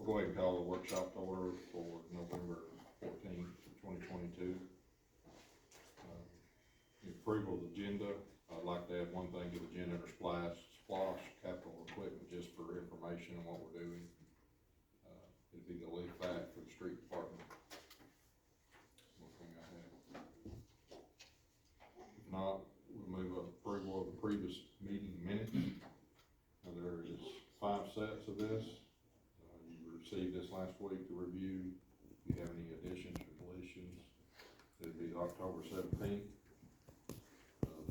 go ahead and call the workshop to order for November 14th, 2022. Approval of the agenda. I'd like to add one thing to the agenda under splosh capital equipment, just for information on what we're doing. It'd be the lead back for the street department. One thing I have. If not, we'll move up approval of the previous meeting minutes. Now, there is 5 sets of this. You received this last week to review. If you have any additions or deletions, it'd be October 17th.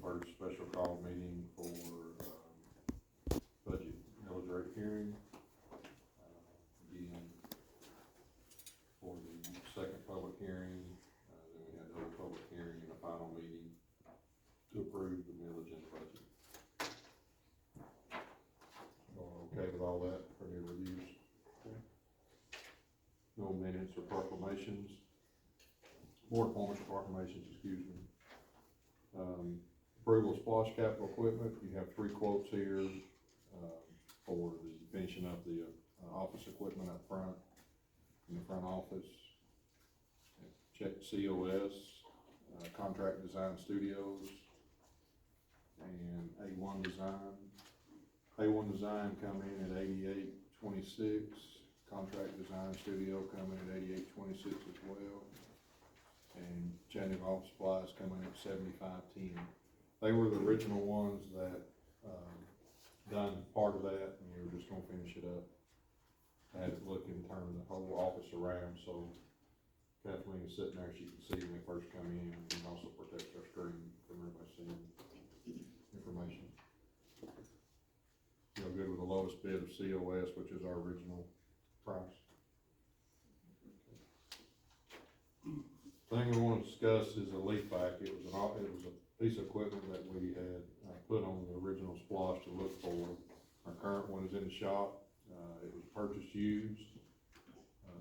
First special call meeting for budget millage rate hearing. Again, for the second public hearing, then we had the other public hearing and a final meeting to approve the millage and the budget. Okay with all that for your reviews? Okay. No minutes or proclamations. Board appointments or proclamations, excuse me. Approval of splosh capital equipment. You have 3 quotes here for the finishing up the office equipment up front in the front office. Check COS, Contract Design Studios, and A1 Design. A1 Design come in at $88.26. Contract Design Studio come in at $88.26 as well. And Chattanooga Office Supplies come in at $75.10. They were the original ones that done part of that, and we were just gonna finish it up. I had it look and turn the whole office around, so Kathleen is sitting there, she can see when they first come in, and also protects our screen from everybody seeing information. Feel good with the lowest bid of COS, which is our original price. Thing we want to discuss is a leaf vac. It was a piece of equipment that we had put on the original splosh to look for. Our current one is in the shop. It was purchased used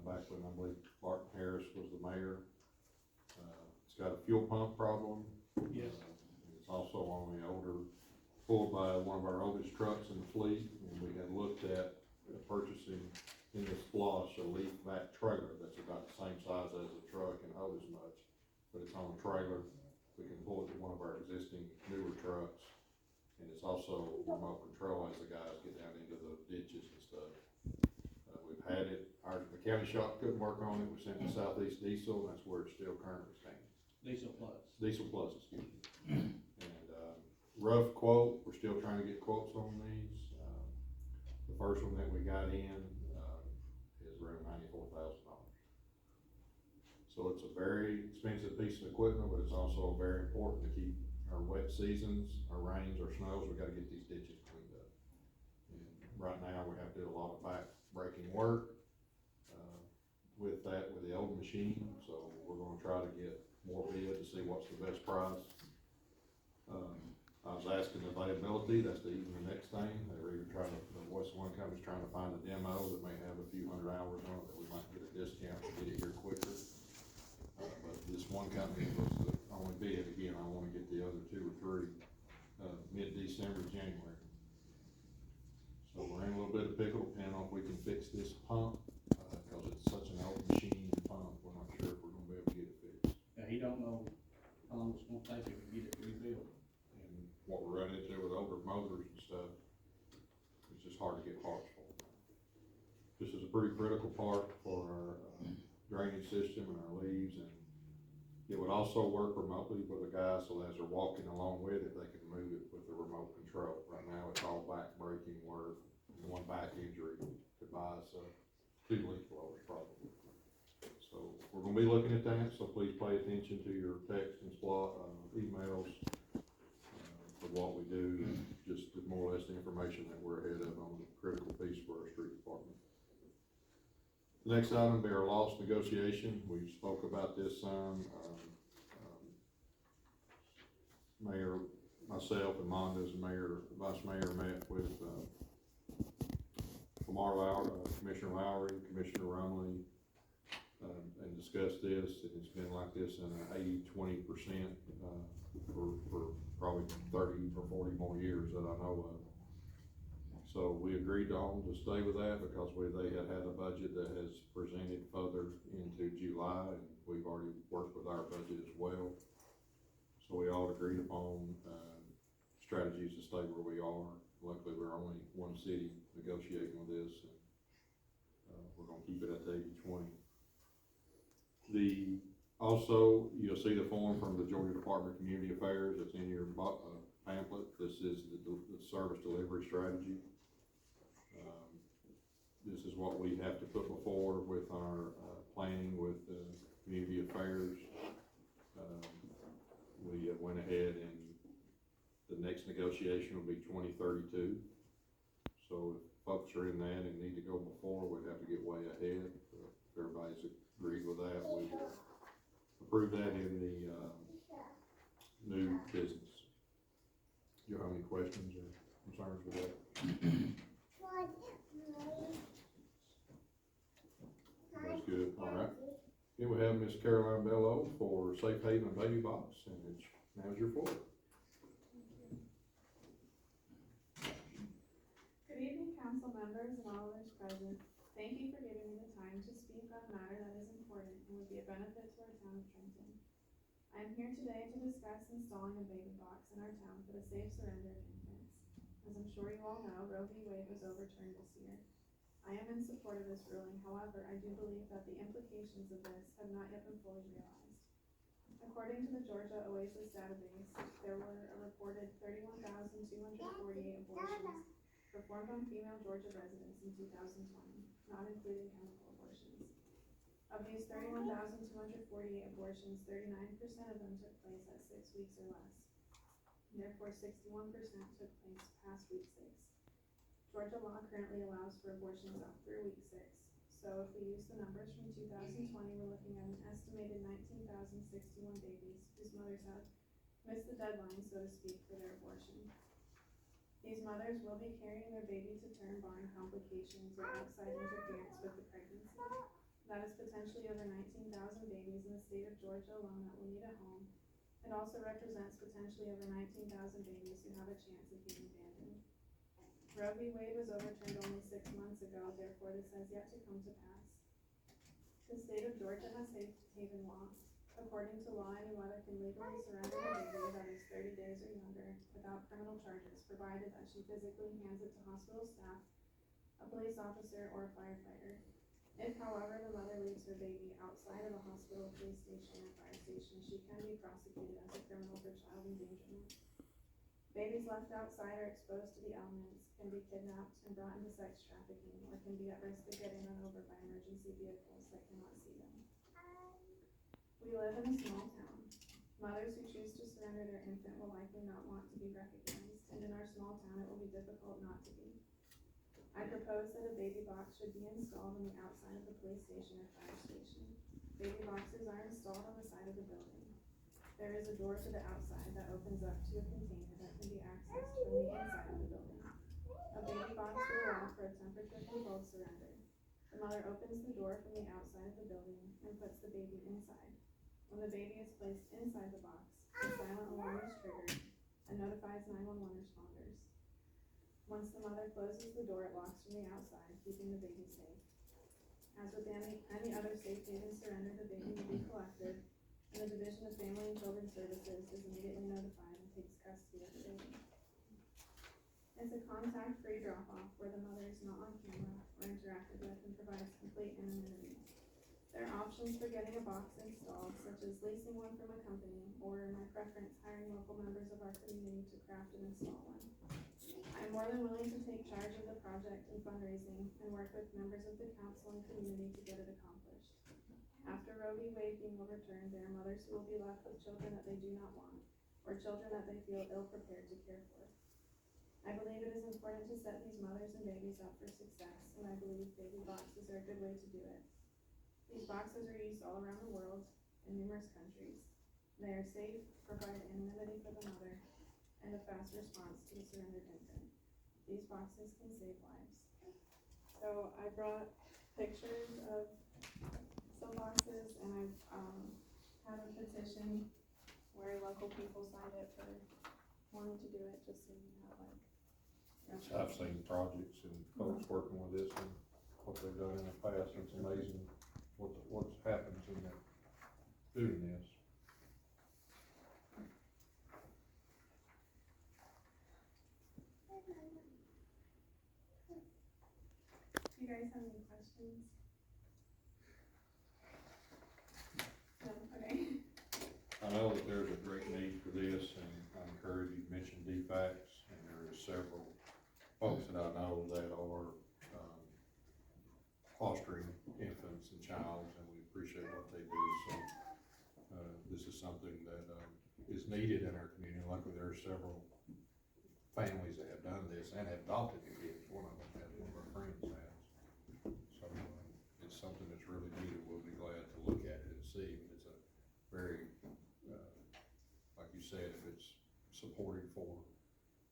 back when I believe Barton Harris was the mayor. It's got a fuel pump problem. Yes. It's also on the older, pulled by one of our oldest trucks in the fleet, and we had looked at purchasing in the splosh a leaf vac trailer that's about the same size as a truck and hold as much, but it's on a trailer. We can pull it to one of our existing newer trucks, and it's also remote control as the guys get down into the ditches and stuff. We've had it, the county shop couldn't work on it, we sent it to Southeast Diesel, and that's where it still currently stands. Diesel Plus. Diesel Plus, excuse me. And rough quote, we're still trying to get quotes on these. The first one that we got in is around $94,000. So it's a very expensive piece of equipment, but it's also very important to keep our wet seasons, our rains, our snows. We got to get these ditches cleaned up. And right now we have to do a lot of back breaking work with the old machine. So we're going to try to get more bid to see what's the best price. I was asking availability. That's even the next thing. They're even trying to, one company's trying to find a demo that may have a few hundred hours on it that we might get a discount to get it here quicker. But this one company was the only bid. Again, I want to get the other 2 or 3 mid-December, January. So we're in a little bit of pickle, depending on if we can fix this pump, because it's such an old machine and pump. We're not sure if we're going to be able to get it fixed. Yeah, he don't know how long it's gonna take to get it rebuilt. And what we're running into with older motors and stuff, it's just hard to get parts for. This is a pretty critical part for our drainage system and our leaves, and it would also work remotely with a guy, so as they're walking along with it, they can move it with the remote control. Right now, it's all back breaking work. One back injury could buy us 2 leaf blowers probably. So we're gonna be looking at that, so please pay attention to your text and emails for what we do, just more or less the information that we're ahead of on the critical piece for our street department. The next item will be our loss negotiation. We spoke about this some. Mayor, myself, and Monda's mayor, vice mayor met with Lamar Lowry, Commissioner Lowry, Commissioner Rumley, and discussed this. It's been like this in an 80-20% for probably 30 or 40 more years that I know of. So we agreed on to stay with that because they had a budget that has presented further into July, and we've already worked with our budget as well. So we all agreed upon, strategies to stay where we are. Luckily, we're only one city negotiating with this, and, we're gonna keep it at the 80-20. Also, you'll see the form from the Georgia Department of Community Affairs that's in your pamphlet. This is the service delivery strategy. This is what we have to put before with our, planning with, community affairs. We went ahead and the next negotiation will be 2032. So if folks are in that and need to go before, we'd have to get way ahead. If everybody's agreed with that, we will approve that in the, new business. Do you have any questions or concerns with that? That's good, all right. Then we have Miss Caroline Bello for Safe Haven Baby Box, and now's your floor. Good evening, council members and all others present. Thank you for giving me the time to speak on a matter that is important and would be a benefit to our town of Trenton. I am here today to discuss installing a baby box in our town for the safe surrender of infants. As I'm sure you all know, Roe v. Wade was overturned this year. I am in support of this ruling, however, I do believe that the implications of this have not yet been fully realized. According to the Georgia Oasis database, there were a reported 31,248 abortions performed on female Georgia residents in 2020, not including chemical abortions. Of these 31,248 abortions, 39% of them took place at 6 weeks or less. Therefore, 61% took place past week 6. Georgia law currently allows for abortions up through week 6. So if we use the numbers from 2020, we're looking at an estimated 19,061 babies whose mothers have missed the deadline, so to speak, for their abortion. These mothers will be carrying their baby to term barring complications or outside interference with the pregnancy. That is potentially over 19,000 babies in the state of Georgia alone that will need a home. It also represents potentially over 19,000 babies who have a chance of being abandoned. Roe v. Wade was overturned only 6 months ago, therefore this has yet to come to pass. The state of Georgia has safe haven law. According to law, any mother can legally surrender a baby that is 30 days or younger without criminal charges, provided that she physically hands it to hospital staff, a police officer, or a firefighter. If, however, the mother leaves her baby outside of a hospital, police station, or fire station, she can be prosecuted as a criminal for child endangerment. Babies left outside or exposed to the elements can be kidnapped and brought into sex trafficking, or can be at risk of getting run over by emergency vehicles that cannot see them. We live in a small town. Mothers who choose to surrender their infant will likely not want to be recognized, and in our small town it will be difficult not to be. I propose that a baby box should be installed on the outside of the police station or fire station. Baby boxes are installed on the side of the building. There is a door to the outside that opens up to a container that can be accessed from the inside of the building. A baby box will allow for a temperature-controlled surrender. The mother opens the door from the outside of the building and puts the baby inside. When the baby is placed inside the box, a silent alarm is triggered and notifies 911 responders. Once the mother closes the door, it locks from the outside, keeping the baby safe. As with any other safe haven surrender, the baby will be collected, and the Division of Family and Children Services is immediately notified and takes custody of the baby. It's a contact-free drop-off where the mother is not on camera or interacted with and provides complete anonymity. There are options for getting a box installed, such as leasing one from a company, or in my preference, hiring local members of our community to craft and install one. I am more than willing to take charge of the project and fundraising and work with members of the council and community to get it accomplished. After Roe v. Wade being overturned, there are mothers who will be left with children that they do not want, or children that they feel ill-prepared to care for. I believe it is important to set these mothers and babies up for success, and I believe baby boxes are a good way to do it. These boxes are used all around the world in numerous countries. They are safe, provide anonymity for the mother, and a fast response to the surrendered infant. These boxes can save lives. So I brought pictures of some boxes, and I've had a petition where local people signed it for wanting to do it, just so you have like I've seen projects and folks working with this and what they've done in the past, and it's amazing what happens in that, doing this. Do you guys have any questions? No, okay. I know that there's a great need for this, and I encourage you to mention DFACs, and there are several folks that I know that are, fostering infants and childs, and we appreciate what they do, so, this is something that, is needed in our community. Luckily, there are several families that have done this and have adopted the kids. One of them has, one of our friends has. So, it's something that's really needed. We'll be glad to look at it and see. It's a very, like you said, if it's supported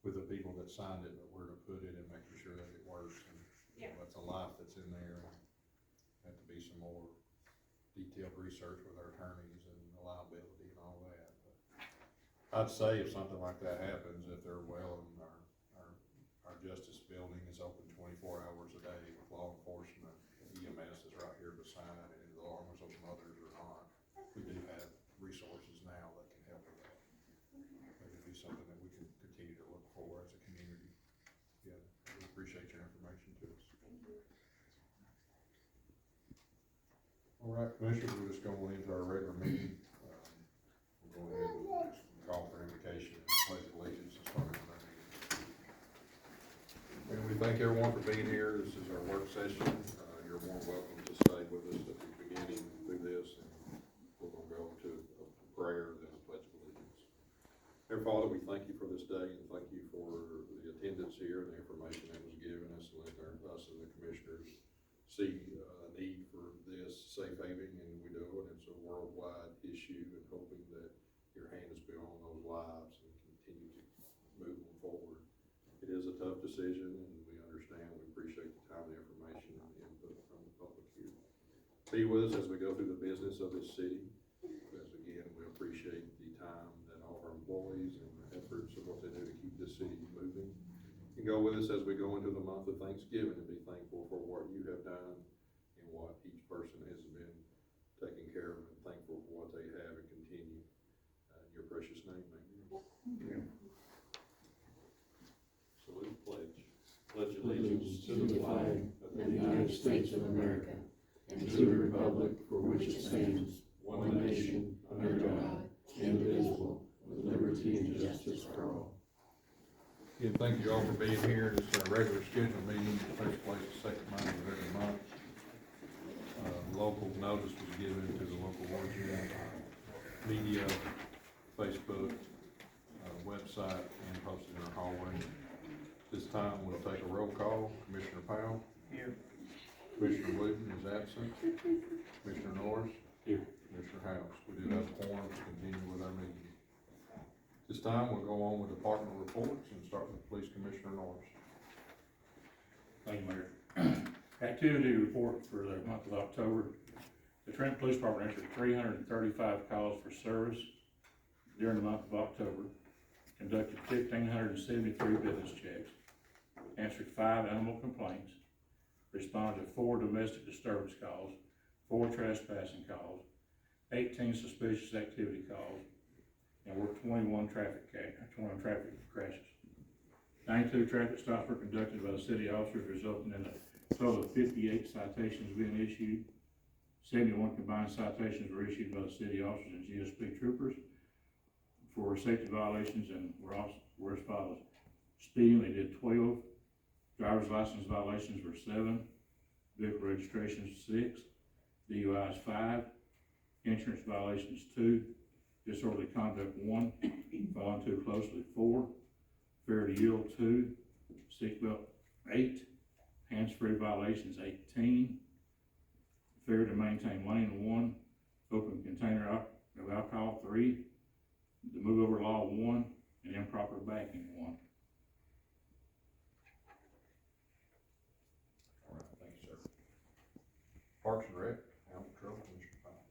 with the people that signed it, but where to put it and making sure that it works. And Yeah. that's a life that's in there. Have to be some more detailed research with our attorneys and the liability and all that. But I'd say if something like that happens, if they're well, and our justice building is open 24 hours a day with law enforcement, EMS is right here beside it, and as long as those mothers are not, we do have resources now that can help with that. That would be something that we can continue to look for as a community. Yeah, we appreciate your information to us. Thank you. All right, Commissioners, we're just going into our regular meeting. We'll go ahead and just call for invocation and pledge allegiance and start with our meeting. And we thank everyone for being here. This is our work session. You're more welcome to stay with us at the beginning through this, and we're gonna go to a prayer and then a pledge of allegiance. Dear Father, we thank you for this day, and thank you for the attendance here and the information that was given us, and let us and the commissioners see a need for this safe haven, and we do it. It's a worldwide issue, and hoping that your hand is beyond those lives and continue to move them forward. It is a tough decision, and we understand. We appreciate the time, the information, and the input from the public here. Be with us as we go through the business of this city. As again, we appreciate the time that all of our employees and the efforts of what they do to keep this city moving. And go with us as we go into the month of Thanksgiving, and be thankful for what you have done and what each person has been taking care of, and thankful for what they have and continue. In your precious name, amen. Salute, pledge. Pledge allegiance to the flag of the United States of America and to the republic for which it stands, one nation, under God, indivisible, with liberty and justice for all. Again, thank you all for being here. This is our regular scheduled meeting. It takes place the second Monday of every month. Local notice was given to the local origin, media, Facebook, website, and posted in our hallway. This time we'll take a roll call. Commissioner Powell. Here. Commissioner Wooten is absent. Commissioner Norris. Here. Commissioner House. We do have a quorum to continue with our meeting. This time we'll go on with department reports and start with Police Commissioner Norris. Thank you, Mayor. Activity report for the month of October. The Trenton Police Department answered 335 calls for service during the month of October, conducted 1,573 business checks, answered 5 animal complaints, responded to 4 domestic disturbance calls, 4 trespassing calls, 18 suspicious activity calls, and worked 21 traffic crashes. 92 traffic stops were conducted by the city officers, resulting in a total of 58 citations being issued. 71 combined citations were issued by the city officers and GSP troopers for safety violations, and were as follows. Speeding, they did 12. Driver's license violations were 7. Vehicle registrations 6. DUIs 5. Insurance violations 2. Disorderly conduct 1. Following too closely 4. Fair to yield 2. Seatbelt 8. Hands-free violations 18. Fair to maintain lane 1. Open container of alcohol 3. The move over law 1. And improper backing 1. All right, thank you, sir. Parks and Rec, Animal Control, Commissioner Powell.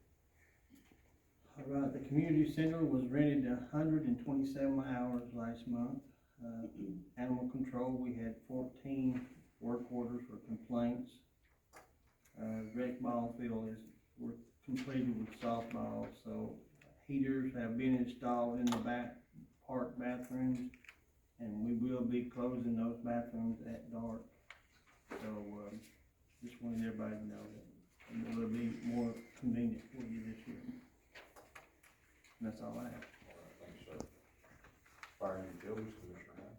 All right, the community center was rented 127 hours last month. Animal control, we had 14 work orders for complaints. Rec ball field we're completed with softball, so heaters have been installed in the park bathrooms, and we will be closing those bathrooms at dark. So, just wanted everybody to know that it will be more convenient for you this year. And that's all I have. All right, thank you, sir. Fire and utilities, Commissioner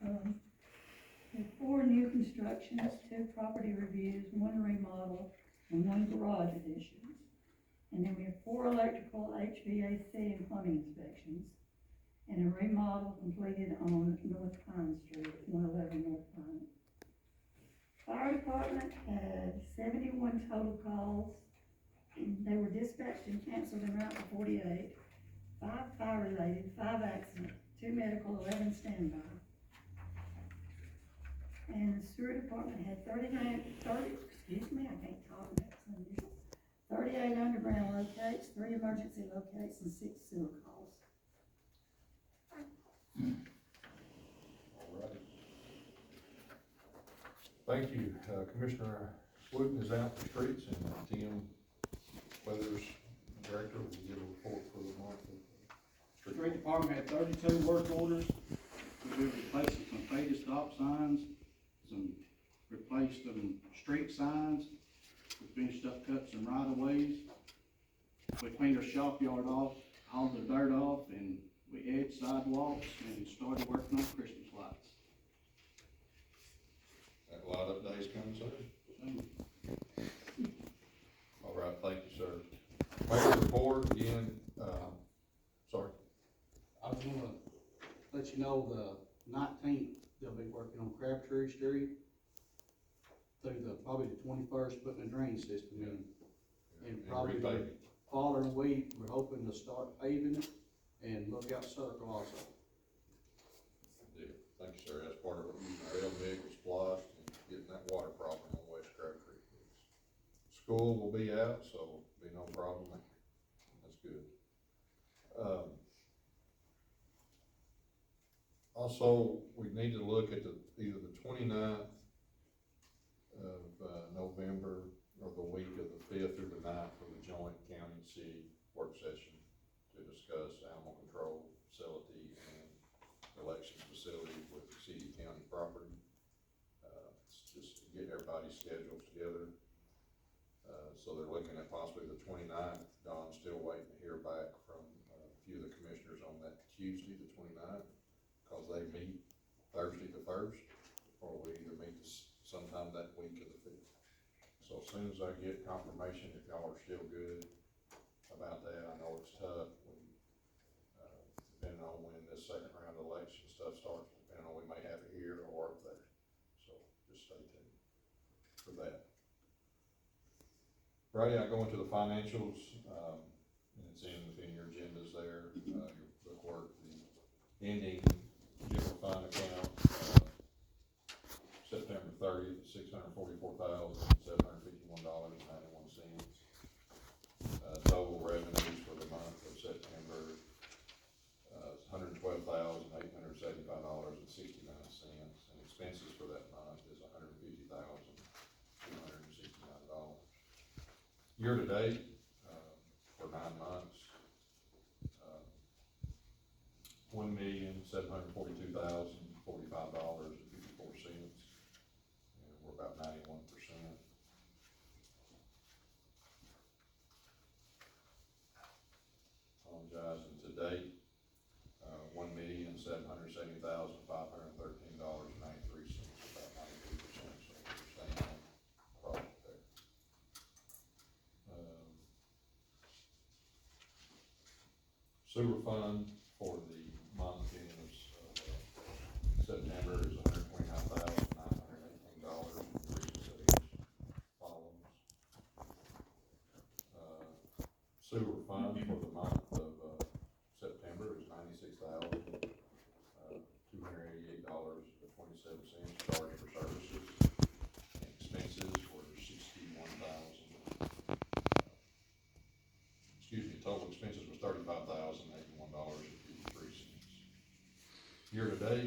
Hunt. There are 4 new constructions, 2 property reviews, 1 remodel, and 1 garage additions. And then we have 4 electrical, HVAC, and plumbing inspections, and a remodel completed on North Pine Street, 111 North Pine. Fire department had 71 total calls. They were dispatched and canceled en route to 48, 5 fire related, 5 accident, 2 medical, 11 standby. And the sewer department had 38 underground locates, 3 emergency locates, and 6 sewer calls. All right. Thank you. Commissioner Wooten is out the streets, and Tim Weathers, Director, will give a report for the month of Street department had 32 work orders. We replaced some faded stop signs, replaced some street signs. We finished up cutting some right of ways. We cleaned our shop yard off, hauled the dirt off, and we edged sidewalks and started working on Christmas lights. That light up days coming soon. All right, thank you, sir. Mayor's report again, sorry. I was gonna let you know the 19th, they'll be working on Crabtree Street through probably the 21st, putting a drain system in. And probably the repaving. following week, we're hoping to start paving it and Lookout Circle also. Yeah, thank you, sir. That's part of it. Our LMIG was splashed and getting that water problem on West Crabtree. School will be out, so be no problem there. That's good. Also, we need to look at either the 29th of November or the week of the 5th or the 9th for the joint county and city work session to discuss animal control facility and elections facility with city county property. It's just to get everybody's schedules together. So they're looking at possibly the 29th. Don's still waiting to hear back from a few of the commissioners on that Tuesday, the 29th, because they meet Thursday the 1st, or we either meet sometime that week of the 5th. So as soon as I get confirmation, if y'all are still good about that, I know it's tough when, depending on when this second round of election stuff starts, depending on we may have it here or up there. So just stay tuned for that. Friday, I go into the financials, and it's within your agendas there, your bookwork, the ending general fund account, September 30th, $644,751.91. Total revenues for the month of September, $112,875.69, and expenses for that month is $150,269. Year to date, for 9 months, $1,742,045.54, and we're about 91%. Apologizing to date, $1,770,513.93, about 92%. So we're staying on project there. Sewer fund for the month ending of September is $129,918, follows. Sewer fund for the month of September is $96,288.27 charged for services, and expenses were total expenses was $35,081.53. Year to date,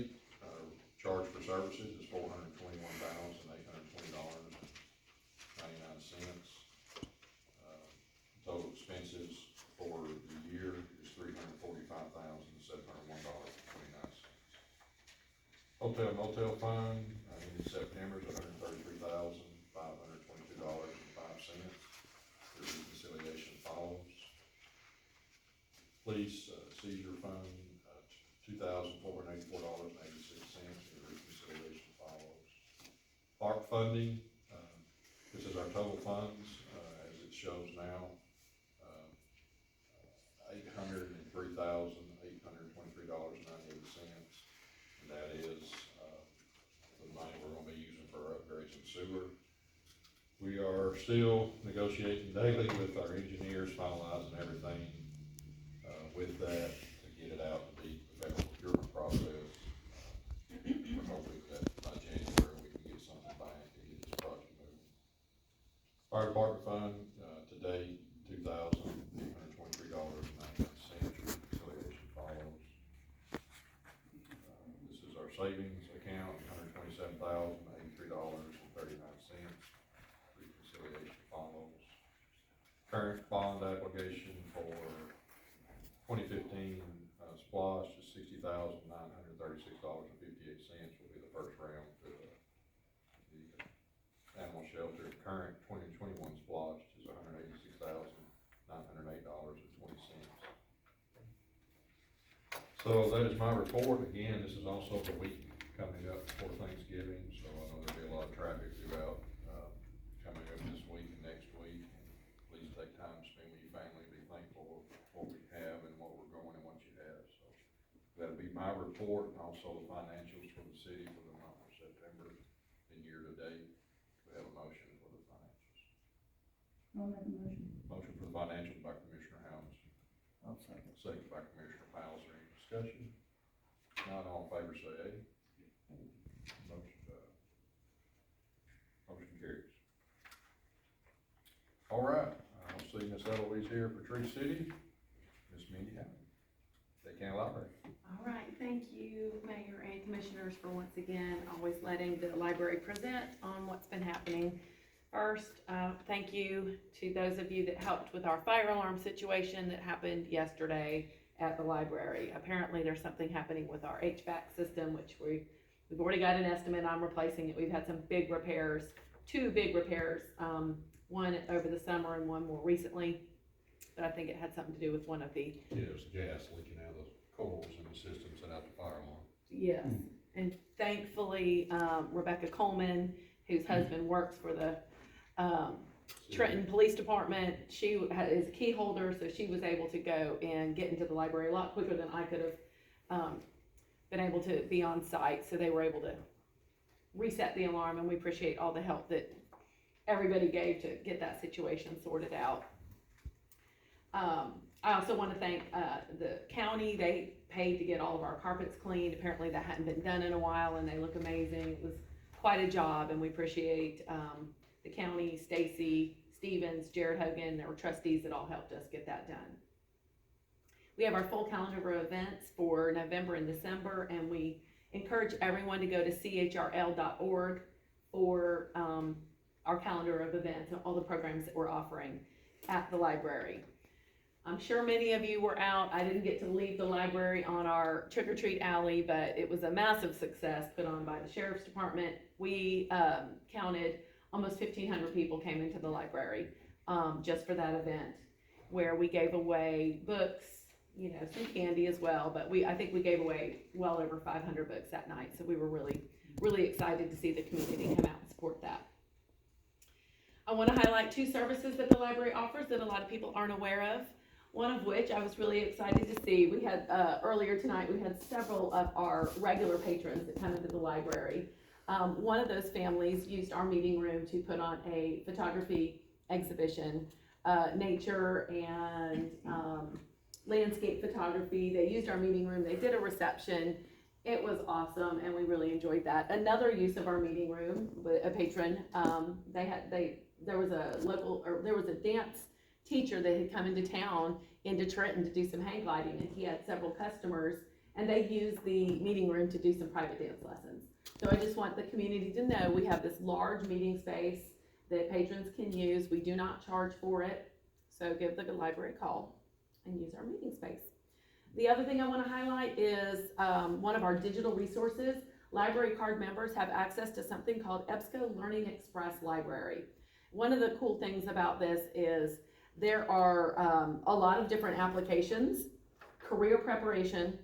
Hotel motel fund, in September is $133,522.05. The reconciliation follows. Police seizure fund, $2,484.86. The reconciliation follows. Park funding, this is our total funds, as it shows now. $803,823.98. And that is, the money we're gonna be using for upgrades in sewer. We are still negotiating daily with our engineers, finalizing everything, with that to get it out to be the federal procurement process. We're hoping that by January we can get something back and get this project moving. Fire department fund, today, $2,823.99. Reconciliation follows. This is our savings account, $127,083.39. Reconciliation follows. Current bond application for 2015 splosh is $60,936.58. Will be the first round for the animal shelter. Current 2021 splosh is $186,908.20. So that is my report. Again, this is also the week coming up before Thanksgiving, so I know there'll be a lot of traffic throughout, coming up this week and next week. And please take time to spend with your family and be thankful for what we have and what we're going and what you have. So that'll be my report, and also the financials for the city for the month of September and year to date. We have a motion for the financials. I'll make a motion. Motion for the financials by Commissioner Helms, I'll second. second by Commissioner Powell. Is there any discussion? Not all in favor, say aye. Motion carries. All right, I'll see Miss Eloise here for Tree City. Miss Mindy Hammond, Lake County Library. All right, thank you, Mayor and Commissioners, for once again always letting the library present on what's been happening. First, thank you to those of you that helped with our fire alarm situation that happened yesterday at the library. Apparently there's something happening with our HVAC system, which we've already got an estimate on replacing it. We've had some big repairs, two big repairs, one over the summer and one more recently. But I think it had something to do with one of the... Yeah, there's gas leaking out of the coils in the system, set out the fire alarm. Yes, and thankfully, Rebecca Coleman, whose husband works for the Trenton Police Department, she is a key holder, so she was able to go and get into the library a lot quicker than I could have been able to be on site, so they were able to reset the alarm, and we appreciate all the help that everybody gave to get that situation sorted out. I also want to thank the county. They paid to get all of our carpets cleaned. Apparently that hadn't been done in a while, and they look amazing. It was quite a job, and we appreciate the county, Stacy Stevens, Jared Hogan. There were trustees that all helped us get that done. We have our full calendar of events for November and December, and we encourage everyone to go to chrl.org for our calendar of events and all the programs that we're offering at the library. I'm sure many of you were out. I didn't get to leave the library on our trick-or-treat alley, but it was a massive success put on by the Sheriff's Department. We counted almost 1,500 people came into the library just for that event, where we gave away books, you know, some candy as well, but I think we gave away well over 500 books that night, so we were really, really excited to see the community come out and support that. I want to highlight two services that the library offers that a lot of people aren't aware of. One of which I was really excited to see. We had, earlier tonight, we had several of our regular patrons that come into the library. One of those families used our meeting room to put on a photography exhibition, nature and landscape photography. They used our meeting room, they did a reception. It was awesome, and we really enjoyed that. Another use of our meeting room, a patron, there was a dance teacher that had come into town into Trenton to do some hang gliding, and he had several customers, and they used the meeting room to do some private dance lessons. So I just want the community to know we have this large meeting space that patrons can use. We do not charge for it, so give the library a call and use our meeting space. The other thing I want to highlight is one of our digital resources. library card members have access to something called EBSCO Learning Express Library. One of the cool things about this is there are a lot of different applications: career preparation,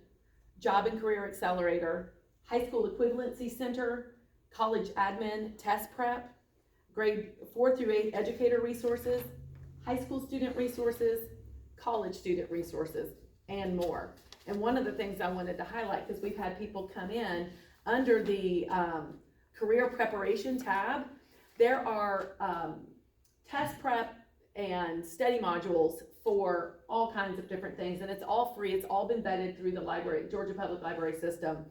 job and career accelerator, high school equivalency center, college admin, test prep, grade 4 through 8 educator resources, high school student resources, college student resources, and more. And one of the things I wanted to highlight, because we've had people come in under the career preparation tab, there are test prep and study modules for all kinds of different things, and it's all free. It's all been vetted through the library, Georgia Public Library system.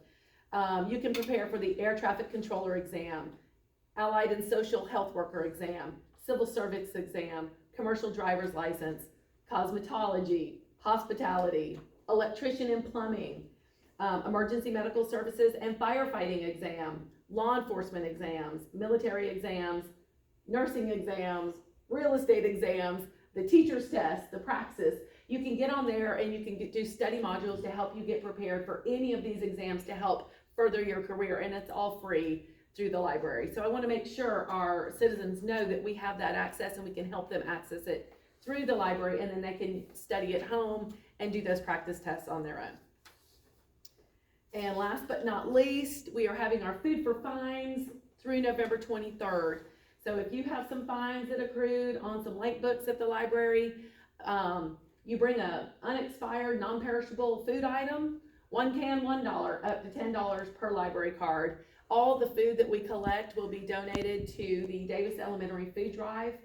You can prepare for the air traffic controller exam, allied and social health worker exam, civil service exam, commercial driver's license, cosmetology, hospitality, electrician and plumbing, emergency medical services and firefighting exam, law enforcement exams, military exams, nursing exams, real estate exams, the teacher's test, the praxis. You can get on there and you can do study modules to help you get prepared for any of these exams to help further your career, and it's all free through the library. So I want to make sure our citizens know that we have that access and we can help them access it through the library, and then they can study at home and do those practice tests on their own. And last but not least, we are having our food for fines through November 23rd. So if you have some fines that accrued on some late books at the library, you bring a unexpired, non-perishable food item, one can, $1, up to $10 per library card. All the food that we collect will be donated to the Davis Elementary Food Drive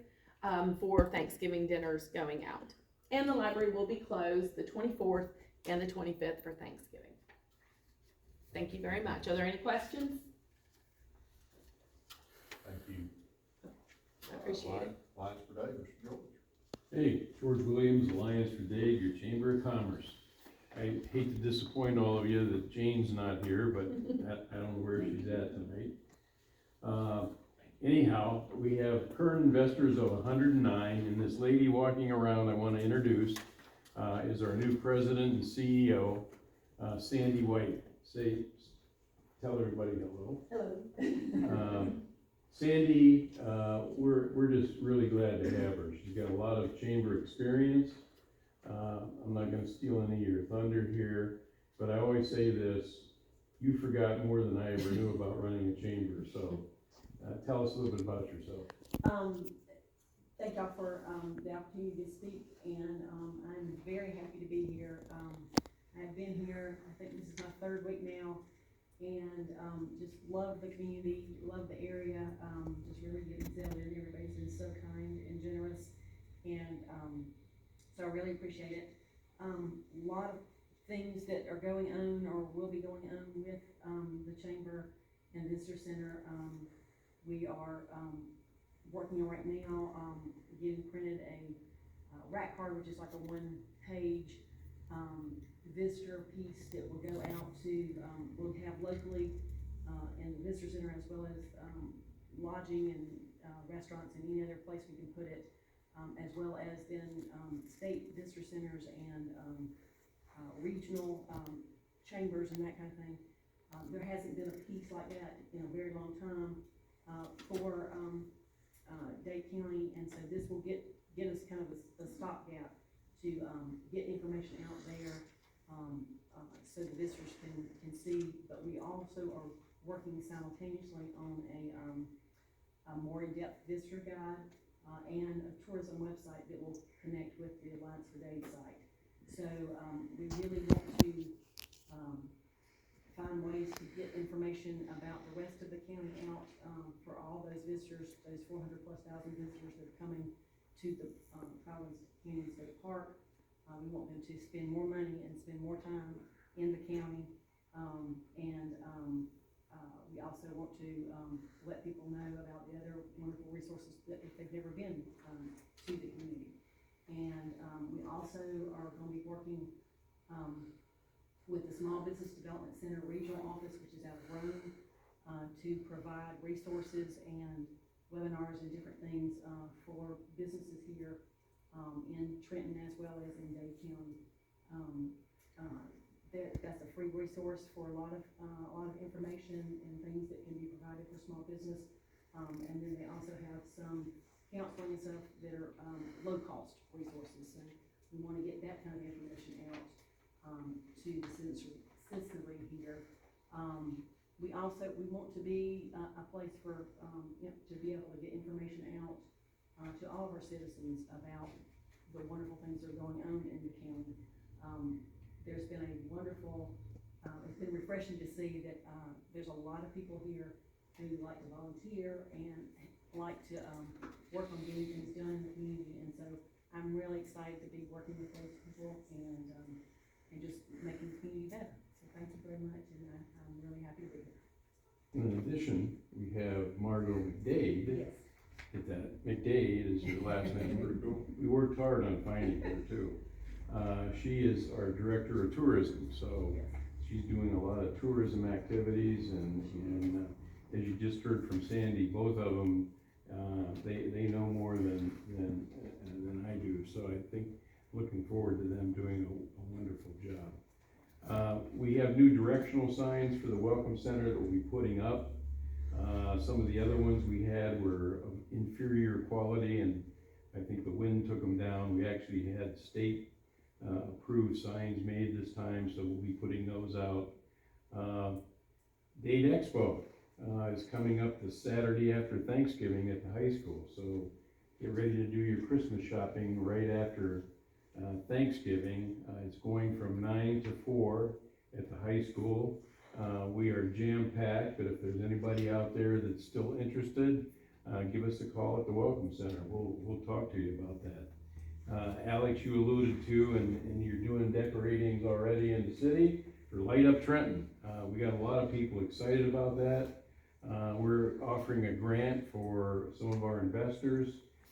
for Thanksgiving dinners going out. And the library will be closed the 24th and the 25th for Thanksgiving. Thank you very much. Are there any questions? Thank you. I appreciate it. Lines for Dave, Mr. George. Hey, George Williams, Alliance for Dave, your Chamber of Commerce. I hate to disappoint all of you that Jane's not here, but I don't know where she's at tonight. Anyhow, we have current investors of 109, and this lady walking around I want to introduce is our new president and CEO, Sandy White. Tell everybody hello. Hello. Sandy, we're just really glad to have her. She's got a lot of chamber experience. I'm not gonna steal any of your thunder here, but I always say this: you forgot more than I ever knew about running a chamber. So, tell us a little bit about yourself. Thank y'all for the opportunity to speak, and I'm very happy to be here. I've been here, I think this is my 3rd week now, and just love the community, love the area, just really getting settled in. Everybody's been so kind and generous, and so I really appreciate it. A lot of things that are going on or will be going on with the Chamber and Visitor Center. We are working on right now, getting printed a rack card, which is like a 1-page visitor piece that will go out to, we'll have locally in the Visitor Center, as well as lodging and restaurants and any other place we can put it, as well as then state visitor centers and regional chambers and that kind of thing. There hasn't been a piece like that in a very long time for Dade County, and so this will get us kind of a stopgap to get information out there so the visitors can see. But we also are working simultaneously on a more in-depth visitor guide and a tourism website that will connect with the Alliance for Dade site. So we really want to find ways to get information about the rest of the county out for all those visitors, those 400+ thousand visitors that are coming to the Collins Canyon State Park. We want them to spend more money and spend more time in the county, we also want to let people know about the other wonderful resources that if they've never been to the community. And we also are going to be working with the Small Business Development Center Regional Office, which is out of Rome, to provide resources and webinars and different things for businesses here in Trenton as well as in Dade County. that's a free resource for a lot of information and things that can be provided for small business. And then they also have some counseling and stuff that are, low-cost resources, so we wanna get that kind of information out, to the citizenry here. We want to be a place for, to be able to get information out, to all of our citizens about the wonderful things that are going on in the county. There's been a wonderful, it's been refreshing to see that, there's a lot of people here who like to volunteer and like to, work on getting things done in the community, and so I'm really excited to be working with those people and just making the community better. So thank you very much, and I'm really happy to be here. In addition, we have Margot McDade. Yes. Get that, McDade is her last name. We worked hard on finding her too. She is our Director of Tourism, so she's doing a lot of tourism activities, and as you just heard from Sandy, both of them, they know more than I do, so I think, looking forward to them doing a wonderful job. We have new directional signs for the Welcome Center that we'll be putting up. Some of the other ones we had were of inferior quality, and I think the wind took them down. We actually had state approved signs made this time, so we'll be putting those out. Date Expo is coming up this Saturday after Thanksgiving at the high school, so get ready to do your Christmas shopping right after Thanksgiving. It's going from 9 to 4 at the high school. We are jam-packed, but if there's anybody out there that's still interested, give us a call at the Welcome Center. We'll talk to you about that. Alex, you alluded to, and you're doing decoratings already in the city for Light Up Trenton. We got a lot of people excited about that. We're offering a grant for some of our investors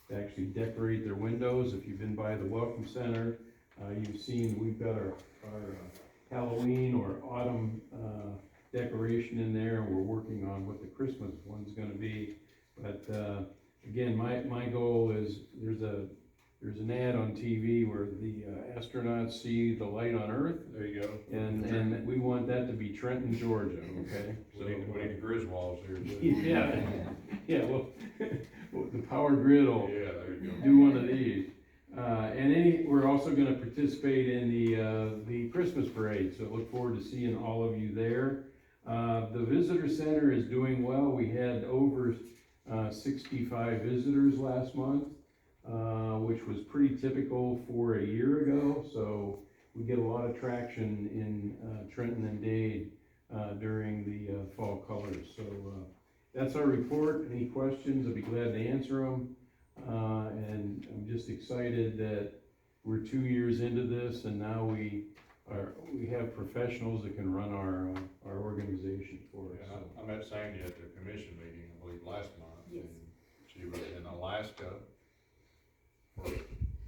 to actually decorate their windows. If you've been by the Welcome Center, you've seen we've got our Halloween or autumn decoration in there, and we're working on what the Christmas one's gonna be. But again, my goal is there's an ad on TV where the astronauts see the light on Earth. There you go. And we want that to be Trenton, Georgia, okay? We need the Griswolds here too. Yeah, well, the power grid will Yeah, there you go. do one of these. We're also gonna participate in the Christmas parade, so look forward to seeing all of you there. The visitor center is doing well. We had over 65 visitors last month, which was pretty typical for a year ago, so we get a lot of traction in Trenton and Dade during the fall colors. So that's our report. Any questions, I'd be glad to answer them. And I'm just excited that we're 2 years into this, and now we have professionals that can run our organization for us. Yeah, I met Sandy at the commission meeting, I believe, last month. Yes. And she was in Alaska for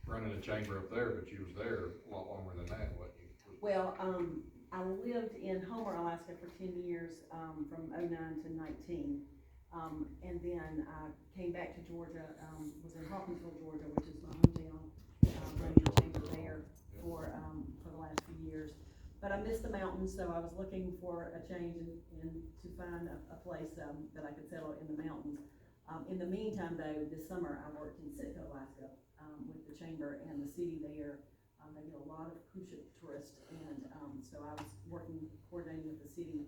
running a chamber up there, but she was there a lot longer than that, wasn't you? Well, I lived in Homer, Alaska for 10 years, from '09 to 19. And then I came back to Georgia, was in Hawkinsville, Georgia, which is my hometown, running the chamber there for the last few years. But I missed the mountains, so I was looking for a change and to find a place that I could settle in the mountains. In the meantime, though, this summer I worked in Sitka, Alaska, with the chamber and the city there. They get a lot of cruise ship tourists, and so I was coordinating with the city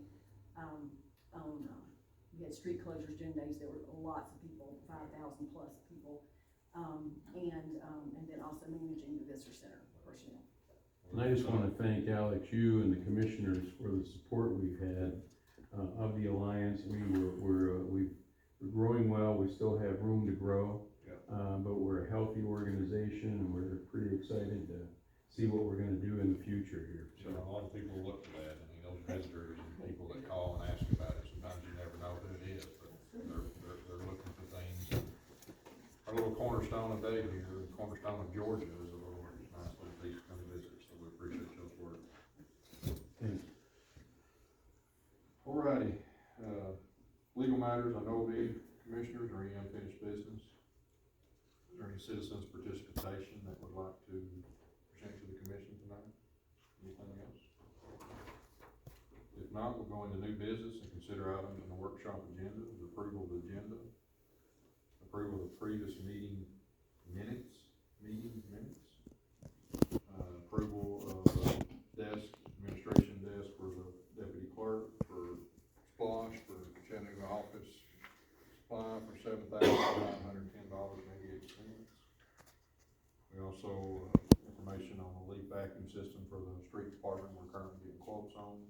we had street closures during days. There were lots of people, 5,000 plus people, and then also managing the visitor center personnel. And I just want to thank Alex, you and the commissioners for the support we've had of the Alliance. I mean, we're growing well. We still have room to grow, but we're a healthy organization, and we're pretty excited to see what we're going to do in the future here. So a lot of people look for that. I mean, those visitors and people that call and ask about it, sometimes you never know who it is, but they're looking for things. Our little cornerstone of Dade here, cornerstone of Georgia, is a little nice little piece to come visit, so we appreciate y'all's work. Thanks. Alrighty, legal matters, I know of any commissioners or any unfinished business? Is there any citizens' participation that would like to present to the commission tonight? Anything else? If not, we'll go into new business and consider items in the workshop agenda, the approval of the agenda, approval of previous meeting minutes, approval of administration desk for the deputy clerk, for Splosh, for Chattanooga office supply for $7,910.88. We also, information on the leaf vacuum system for the street department, we're currently getting quotes on.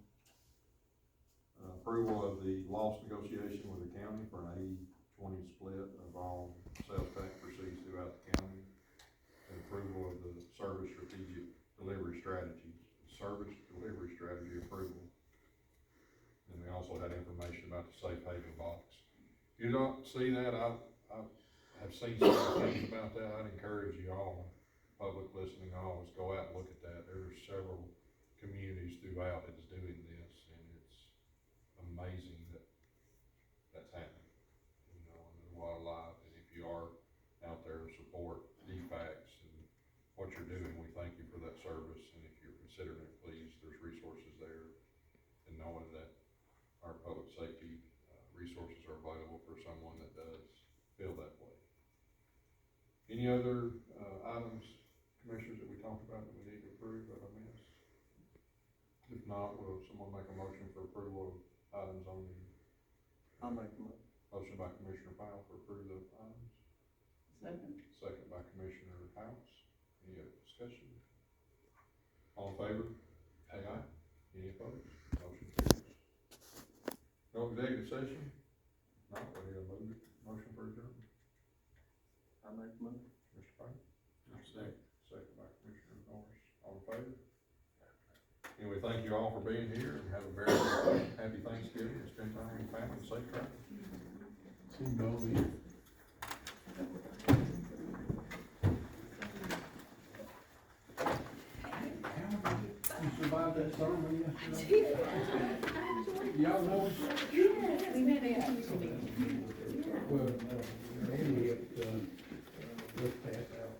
Approval of the loss negotiation with the county for an 80-20 split of all sales tax receipts throughout the county. And approval of the service delivery strategy approval. And we also had information about the safe haven box. If you don't see that, I have seen some things about that. I'd encourage you all, public listening, always go out and look at that. There's several communities throughout that's doing this, and it's amazing that that's happening. You know, and there's a lot of life, and if you are out there to support DFACs and what you're doing, we thank you for that service, and if you're considering it, please, there's resources there, and knowing that our public safety resources are available for someone that does feel that way. Any other items, commissioners, that we talked about that we need to approve that I missed? If not, will someone make a motion for approval of items on the? I'll make a Motion by Commissioner Powell for approval of items. Second by Commissioner House. Any other discussion? All in favor? Say aye. Any opposed? Motion carries. No executive session? No, we need a motion for adjournment. I'll make a motion. Mr. Payne? Second by Commissioner Norris. All in favor? Anyway, thank you all for being here, and have a very happy Thanksgiving, and spend time with your family, and safe travel. See you both here. You survived that storm yesterday? Y'all know it? Yes, we made it. Well, Randy, looked that out.